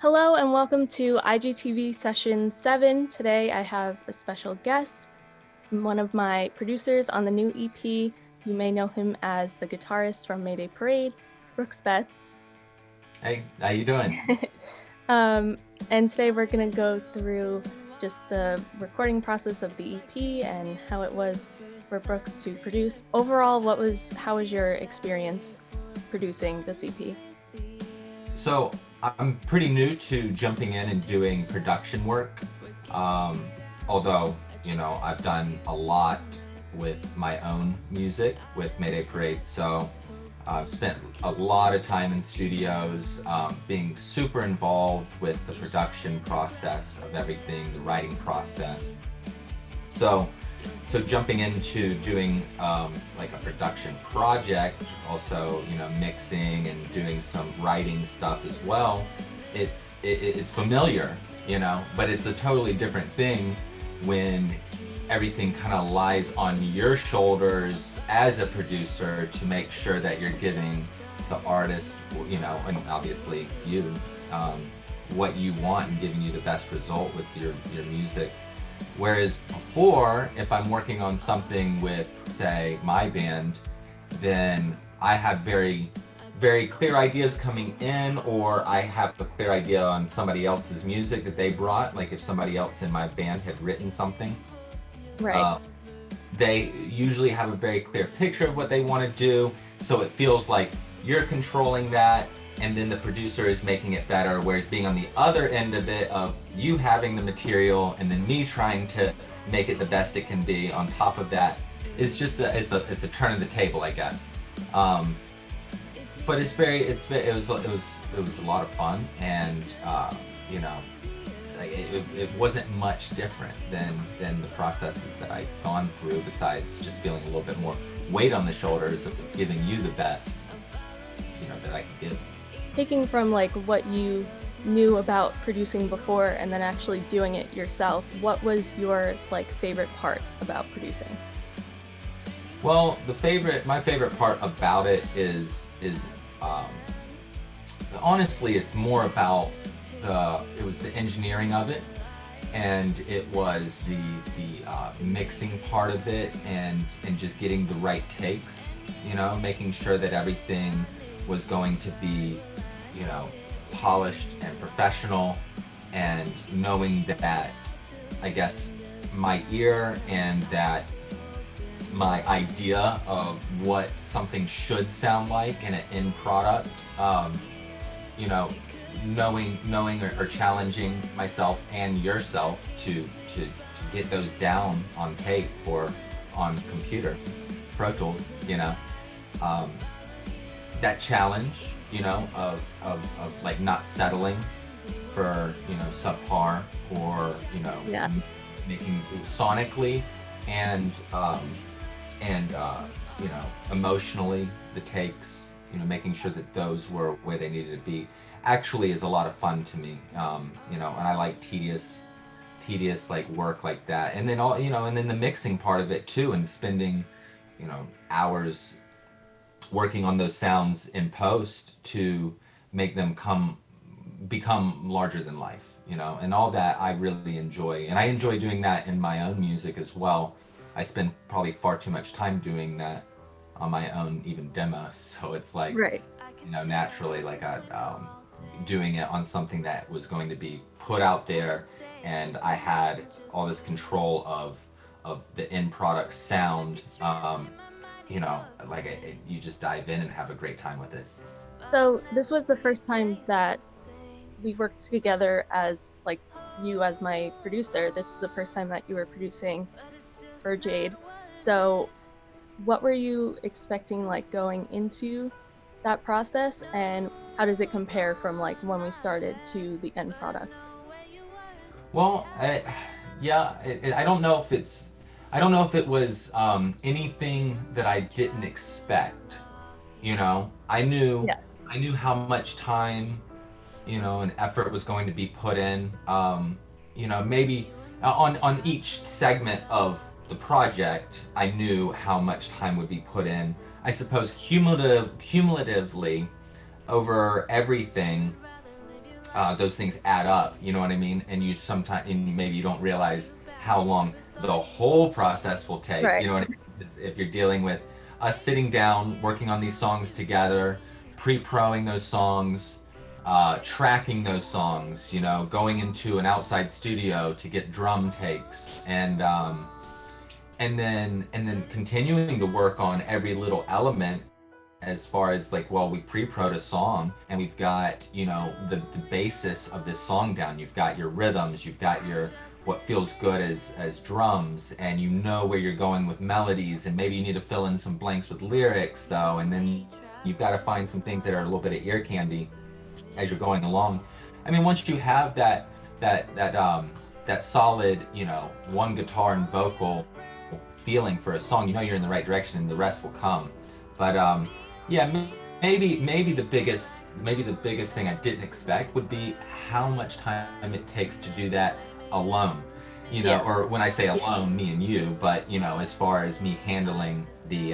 Hello and welcome to IGTV session 7. Today I have a special guest, one of my producers on the new EP. You may know him as the guitarist from Mayday Parade, Brooks Betts. Hey, how you doing? And today we're going to go through just the recording process of the EP and how it was for Brooks to produce. Overall, how was your experience producing this EP? So I'm pretty new to jumping in and doing production work. Although, I've done a lot with my own music with Mayday Parade. So I've spent a lot of time in studios, being super involved with the production process of everything, the writing process. So jumping into doing like a production project, also mixing and doing some writing stuff as well. It's familiar, but it's a totally different thing when everything kind of lies on your shoulders as a producer to make sure that you're giving the artist, and obviously you, what you want and giving you the best result with your music. Whereas before, if I'm working on something with, say, my band, then I have very, very clear ideas coming in, or I have a clear idea on somebody else's music that they brought. Like if somebody else in my band had written something, Right. they usually have a very clear picture of what they want to do. So it feels like you're controlling that, and then the producer is making it better, whereas being on the other end of it, of you having the material and then me trying to make it the best it can be on top of that, it's just it's a turn of the table, I guess. But it was a lot of fun, and like it wasn't much different than the processes that I've gone through, besides just feeling a little bit more weight on the shoulders of giving you the best that I can give. Taking from like what you knew about producing before and then actually doing it yourself, what was your like favorite part about producing? Well, my favorite part about it is honestly, it's more about it was the engineering of it, and it was the mixing part of it, and just getting the right takes, making sure that everything was going to be polished and professional, and knowing that I guess my ear and that my idea of what something should sound like in an end product, knowing or challenging myself and yourself to get those down on tape or on computer, Pro Tools, that challenge, of like not settling for, subpar, or, Yeah. making sonically and emotionally the takes, making sure that those were where they needed to be, actually is a lot of fun to me. And I like tedious like work like that. And then and then the mixing part of it too, and spending, hours working on those sounds in post to make them become larger than life, and all that I really enjoy. And I enjoy doing that in my own music as well. I spend probably far too much time doing that on my own, even demos. So it's like, Right. naturally, like doing it on something that was going to be put out there, and I had all this control of the end product sound. You just dive in and have a great time with it. So this was the first time that we worked together as like you as my producer. This is the first time that you were producing for Jade. So what were you expecting like going into that process, and how does it compare from like when we started to the end product? Well, I don't know if it was anything that I didn't expect. I knew Yeah. how much time, and effort was going to be put in. Maybe on each segment of the project, I knew how much time would be put in. I suppose cumulatively over everything, those things add up, you know what I mean? And you sometimes, and maybe you don't realize how long the whole process will take, Right. you know what I mean? If you're dealing with us sitting down, working on these songs together, pre-proing those songs, tracking those songs, you know, going into an outside studio to get drum takes, and then continuing to work on every little element, as far as like, well, we pre-pro'd a song and we've got, you know, the basis of this song down. You've got your rhythms, you've got your what feels good as drums, and you know where you're going with melodies, and maybe you need to fill in some blanks with lyrics though, and then you've got to find some things that are a little bit of ear candy as you're going along. I mean, once you have that solid, you know, one guitar and vocal feeling for a song, you know you're in the right direction, and the rest will come. But yeah, maybe the biggest thing I didn't expect would be how much time it takes to do that alone. You know, Yeah. or when I say alone, me and you, but you know, as far as me handling the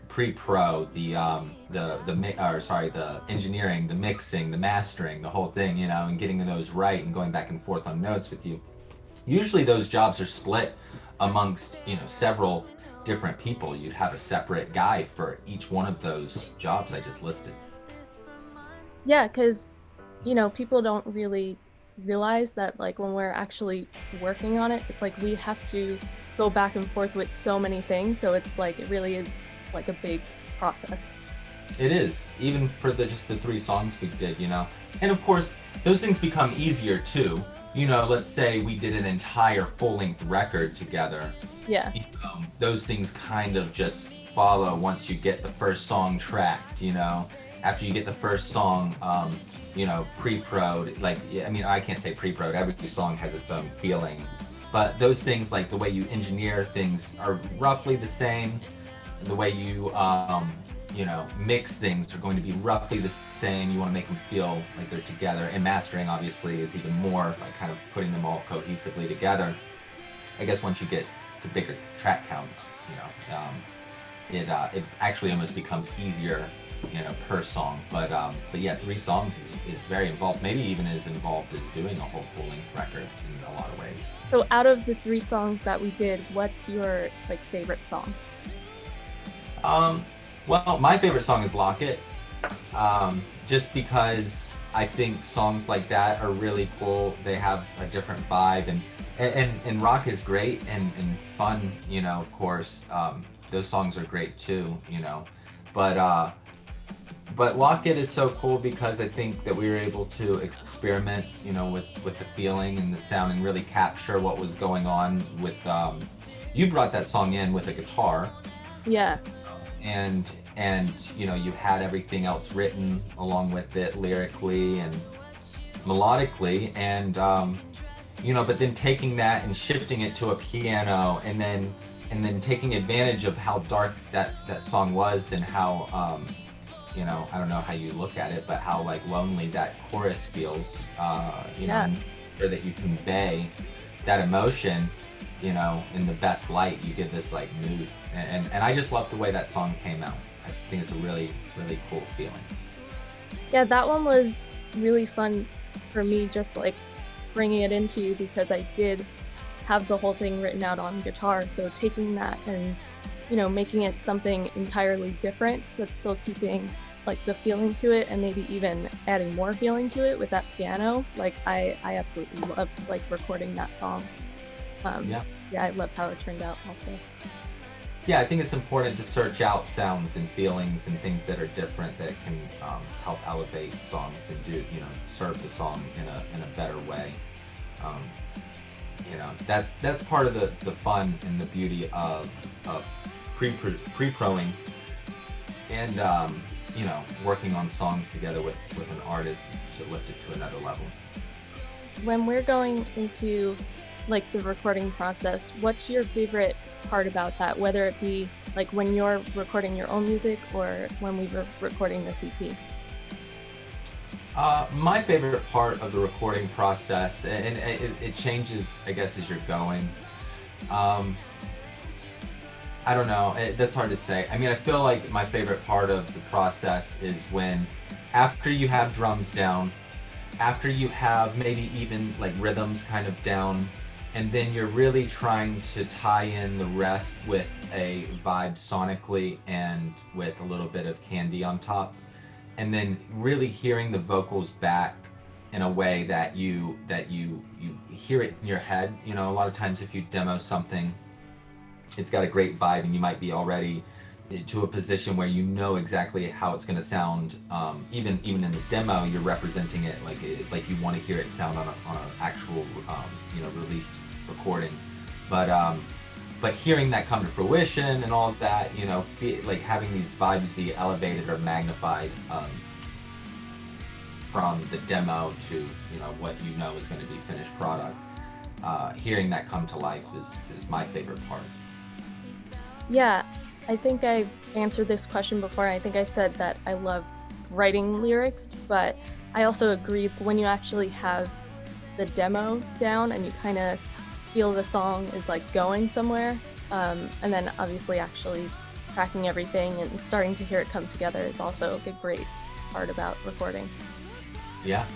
pre-pro, the engineering, the mixing, the mastering, the whole thing, you know, and getting those right and going back and forth on notes with you. Usually those jobs are split amongst, you know, several different people. You'd have a separate guy for each one of those jobs I just listed. Yeah, because, people don't really realize that, like, when we're actually working on it, it's like we have to go back and forth with so many things. So it's like, it really is like a big process. It is, even for just the three songs we did, you know. And of course, those things become easier too. You know, let's say we did an entire full-length record together. Yeah. You know, those things kind of just follow once you get the first song tracked, you know. After you get the first song, pre-pro'd, like, I mean, I can't say pre-pro'd, every song has its own feeling. But those things, like the way you engineer things, are roughly the same. The way you, mix things are going to be roughly the same. You want to make them feel like they're together. And mastering, obviously, is even more like kind of putting them all cohesively together. I guess once you get to bigger track counts, it actually almost becomes easier, you know, per song. But yeah, three songs is very involved. Maybe even as involved as doing a whole full-length record in a lot of ways. So out of the 3 songs that we did, what's your like favorite song? Well, my favorite song is Lock It, just because I think songs like that are really cool. They have a different vibe, and rock is great and fun, you know, of course. Those songs are great too, you know. But Lock It is so cool because I think that we were able to experiment, you know, with the feeling and the sound, and really capture what was going on with, you brought that song in with a guitar. Yeah. And you know, you had everything else written along with it, lyrically and melodically, and but then taking that and shifting it to a piano, and then taking advantage of how dark that song was, and how I don't know how you look at it, but how like lonely that chorus feels, Yeah. sure that you convey that emotion, you know, in the best light. You give this like mood, and I just love the way that song came out. I think it's a really, really cool feeling. Yeah, that one was really fun for me, just like bringing it into you, because I did have the whole thing written out on guitar. So taking that and, making it something entirely different, but still keeping like the feeling to it, and maybe even adding more feeling to it with that piano. Like I absolutely loved like recording that song. Yeah. Yeah, I loved how it turned out also. Yeah, I think it's important to search out sounds and feelings and things that are different, that can help elevate songs and serve the song in a better way. That's part of the fun and the beauty of pre-proing and working on songs together with an artist, is to lift it to another level. When we're going into like the recording process, what's your favorite part about that, whether it be like when you're recording your own music or when we were recording the EP? My favorite part of the recording process, and it changes, I guess, as you're going. I don't know. That's hard to say. I mean, I feel like my favorite part of the process is when, after you have drums down, after you have maybe even like rhythms kind of down, and then you're really trying to tie in the rest with a vibe sonically and with a little bit of candy on top, and then really hearing the vocals back in a way that you hear it in your head. You know, a lot of times if you demo something, it's got a great vibe and you might be already to a position where you know exactly how it's going to sound. Even in the demo, you're representing it like you want to hear it sound on an actual released recording. But hearing that come to fruition and all of that, like having these vibes be elevated or magnified from the demo to what is going to be finished product. Hearing that come to life is my favorite part. Yeah, I think I answered this question before. I think I said that I love writing lyrics, but I also agree when you actually have the demo down and you kind of feel the song is like going somewhere, and then obviously actually tracking everything and starting to hear it come together is also a great part about recording. Yeah,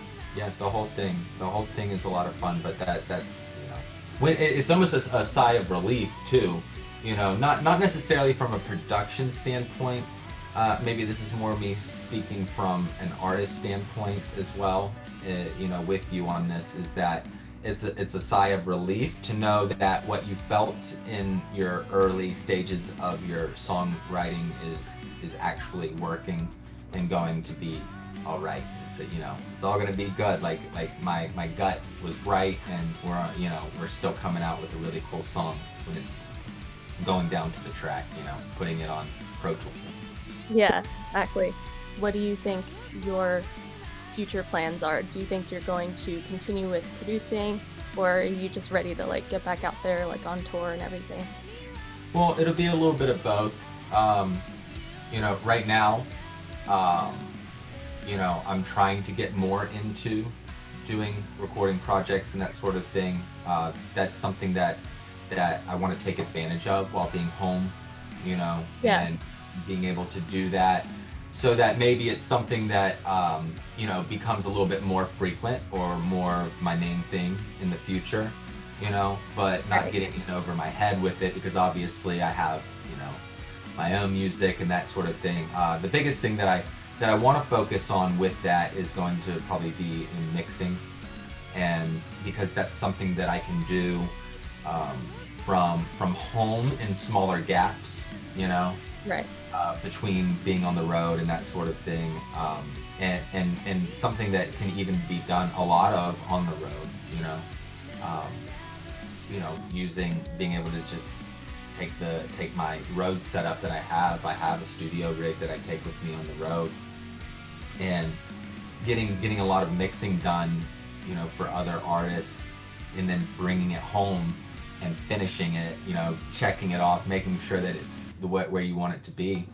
the whole thing is a lot of fun, but that's when it's almost a sigh of relief too. Not necessarily from a production standpoint. Maybe this is more me speaking from an artist standpoint as well. With you on this is that it's a sigh of relief to know that what you felt in your early stages of your songwriting is actually working and going to be all right. It's all gonna be good. Like my gut was right, and we're still coming out with a really cool song when it's going down to the track, putting it on Pro Tools. Yeah, exactly. What do you think your future plans are? Do you think you're going to continue with producing, or are you just ready to get back out there on tour and everything? Well, it'll be a little bit of both. Right now, I'm trying to get more into doing recording projects and that sort of thing. That's something that I want to take advantage of while being home, Yeah. and being able to do that, so that maybe it's something that becomes a little bit more frequent or more of my main thing in the future, but not Right. getting in over my head with it, because obviously I have my own music and that sort of thing. The biggest thing that I want to focus on with that is going to probably be in mixing, and because that's something that I can do from home in smaller gaps, Right. between being on the road and that sort of thing, and something that can even be done a lot of on the road, being able to just take my road setup that I have a studio rig that I take with me on the road, and getting a lot of mixing done, for other artists, and then bringing it home and finishing it, checking it off, making sure that it's where you want it to be.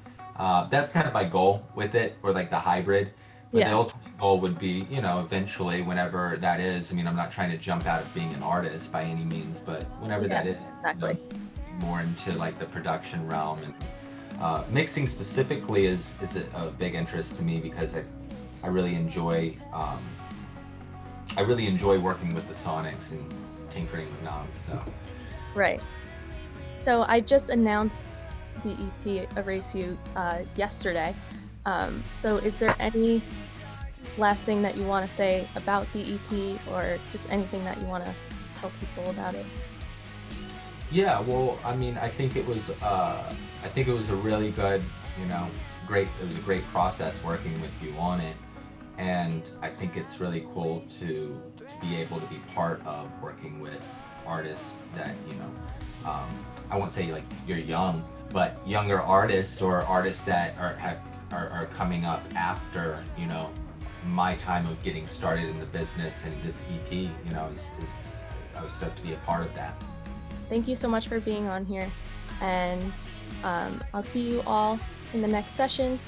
That's kind of my goal with it, or the hybrid. But the Yeah. ultimate goal would be, eventually, whenever that is. I mean, I'm not trying to jump out of being an artist by any means, but whenever Yeah, that is, exactly. more into the production realm. And mixing specifically is a big interest to me, because I really enjoy working with the sonics and tinkering with knobs. So. Right. So I just announced the EP Erase You yesterday. So is there any last thing that you want to say about the EP, or just anything that you want to tell people about it? Yeah, well, I mean, I think it was a really good, it was a great process working with you on it, and I think it's really cool to be able to be part of working with artists that I won't say you're young, but younger artists, or artists that are coming up after my time of getting started in the business, and this EP, I was stoked to be a part of that. Thank you so much for being on here, and I'll see you all in the next session.